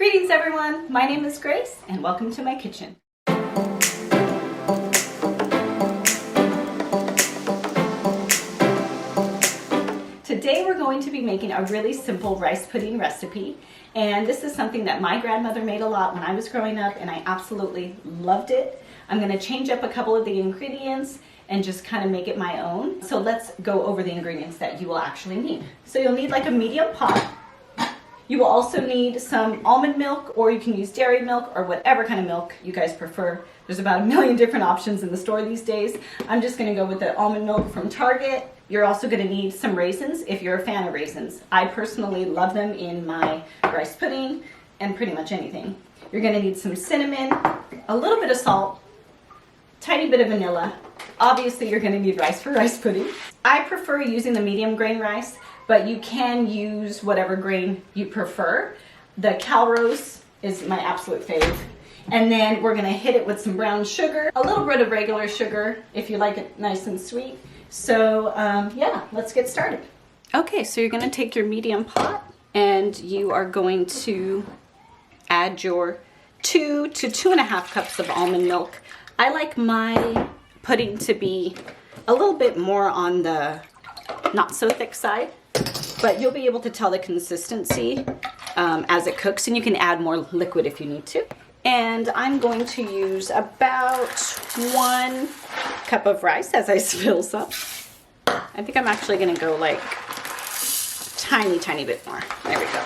Greetings everyone, my name is Grace and welcome to my kitchen. Today we're going to be making a really simple rice pudding recipe, and this is something that my grandmother made a lot when I was growing up and I absolutely loved it. I'm going to change up a couple of the ingredients and just kind of make it my own. So let's go over the ingredients that you will actually need. So you'll need like a medium pot. You will also need some almond milk, or you can use dairy milk or whatever kind of milk you guys prefer. There's about a million different options in the store these days. I'm just going to go with the almond milk from Target. You're also going to need some raisins if you're a fan of raisins. I personally love them in my rice pudding and pretty much anything. You're going to need some cinnamon, a little bit of salt, tiny bit of vanilla. Obviously you're going to need rice for rice pudding. I prefer using the medium grain rice, but you can use whatever grain you prefer. The Arroz is my absolute fave. And then we're going to hit it with some brown sugar, a little bit of regular sugar if you like it nice and sweet. So yeah, let's get started. Okay, so you're going to take your medium pot and you are going to add your 2 to 2.5 cups of almond milk. I like my pudding to be a little bit more on the not so thick side, but you'll be able to tell the consistency as it cooks, and you can add more liquid if you need to. And I'm going to use about 1 cup of rice as I spill some. I think I'm actually going to go like tiny bit more. There we go.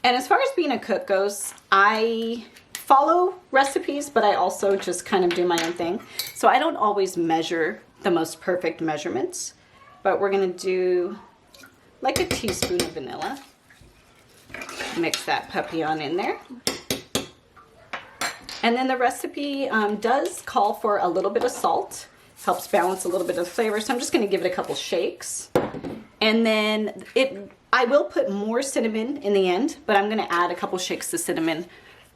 And as far as being a cook goes, I follow recipes, but I also just kind of do my own thing. So I don't always measure the most perfect measurements, but we're going to do like a teaspoon of vanilla. Mix that puppy on in there. And then the recipe does call for a little bit of salt. Helps balance a little bit of flavor. So I'm just going to give it a couple shakes. And then I will put more cinnamon in the end, but I'm going to add a couple shakes of cinnamon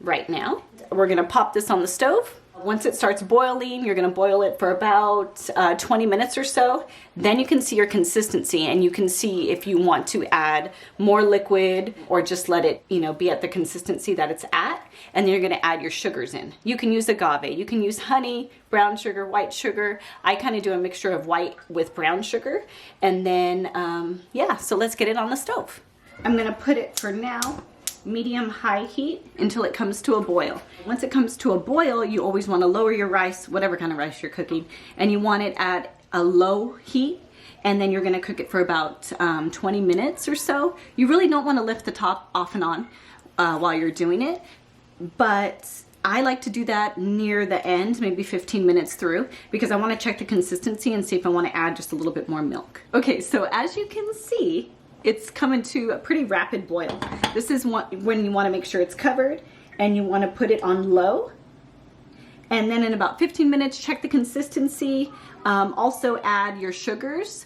right now. We're going to pop this on the stove. Once it starts boiling, you're going to boil it for about 20 minutes or so. Then you can see your consistency, and you can see if you want to add more liquid or just let it, be at the consistency that it's at. And then you're going to add your sugars in. You can use agave, you can use honey, brown sugar, white sugar. I kind of do a mixture of white with brown sugar. And then, yeah, so let's get it on the stove. I'm going to put it for now medium-high heat until it comes to a boil. Once it comes to a boil, you always want to lower your rice, whatever kind of rice you're cooking, and you want it at a low heat, and then you're going to cook it for about 20 minutes or so. You really don't want to lift the top off and on while you're doing it, but I like to do that near the end, maybe 15 minutes through, because I want to check the consistency and see if I want to add just a little bit more milk. Okay, so as you can see, it's coming to a pretty rapid boil. This is when you want to make sure it's covered, and you want to put it on low. And then in about 15 minutes, check the consistency. Also add your sugars.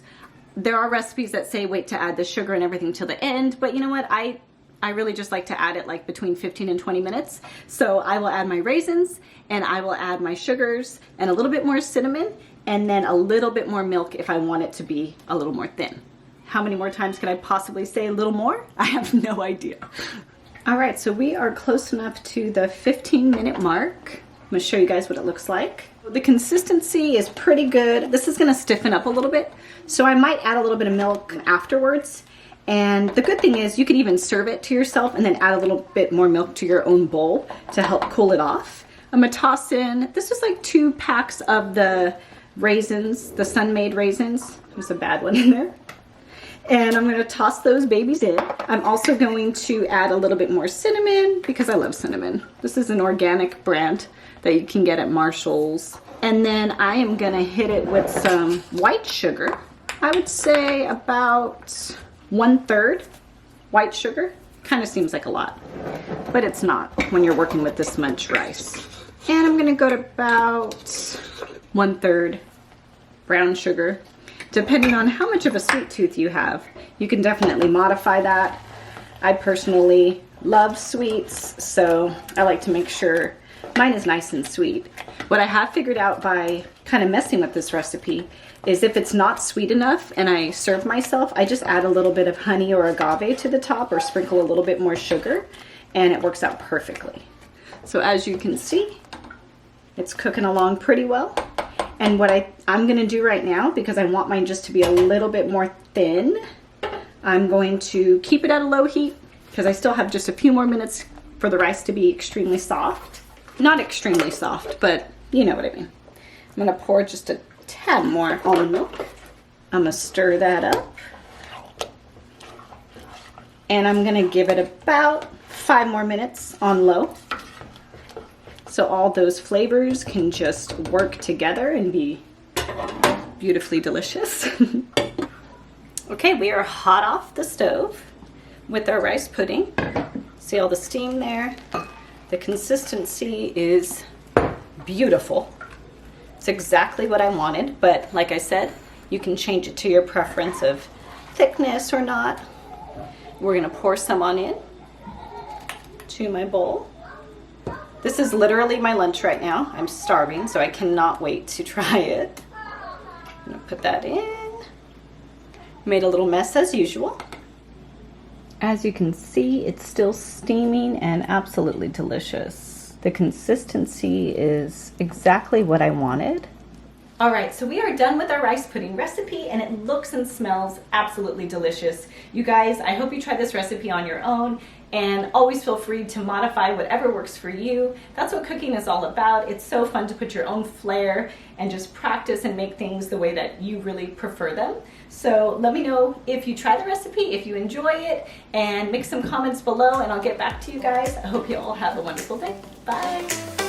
There are recipes that say wait to add the sugar and everything till the end, but you know what? I really just like to add it like between 15 and 20 minutes. So I will add my raisins, and I will add my sugars and a little bit more cinnamon, and then a little bit more milk if I want it to be a little more thin. How many more times can I possibly say a little more? I have no idea. All right, so we are close enough to the 15-minute mark. I'm gonna show you guys what it looks like. The consistency is pretty good. This is gonna stiffen up a little bit, so I might add a little bit of milk afterwards. And the good thing is you can even serve it to yourself and then add a little bit more milk to your own bowl to help cool it off. I'm gonna toss in, this is like 2 packs of the raisins, the sun-made raisins. There's a bad one in there. And I'm going to toss those babies in. I'm also going to add a little bit more cinnamon because I love cinnamon. This is an organic brand that you can get at Marshall's. And then I am going to hit it with some white sugar. I would say about 1/3 white sugar. Kind of seems like a lot, but it's not when you're working with this much rice. And I'm going to go to about 1/3 brown sugar. Depending on how much of a sweet tooth you have, you can definitely modify that. I personally love sweets, so I like to make sure mine is nice and sweet. What I have figured out by kind of messing with this recipe is if it's not sweet enough and I serve myself, I just add a little bit of honey or agave to the top or sprinkle a little bit more sugar. and it works out perfectly. So as you can see, it's cooking along pretty well. And what I'm gonna do right now, because I want mine just to be a little bit more thin, I'm going to keep it at a low heat because I still have just a few more minutes for the rice to be extremely soft. Not extremely soft, but you know what I mean. I'm gonna pour just a tad more almond milk. I'm gonna stir that up. And I'm gonna give it about 5 more minutes on low. So all those flavors can just work together and be beautifully delicious. Okay, we are hot off the stove with our rice pudding. See all the steam there? The consistency is beautiful. It's exactly what I wanted, but like I said, you can change it to your preference of thickness or not. We're gonna pour some on in to my bowl. This is literally my lunch right now. I'm starving, so I cannot wait to try it. I'm gonna put that in. Made a little mess as usual. As you can see, it's still steaming and absolutely delicious. The consistency is exactly what I wanted. All right, so we are done with our rice pudding recipe and it looks and smells absolutely delicious. You guys, I hope you try this recipe on your own and always feel free to modify whatever works for you. That's what cooking is all about. It's so fun to put your own flair and just practice and make things the way that you really prefer them. So let me know if you try the recipe, if you enjoy it, and make some comments below and I'll get back to you guys. I hope you all have a wonderful day. Bye.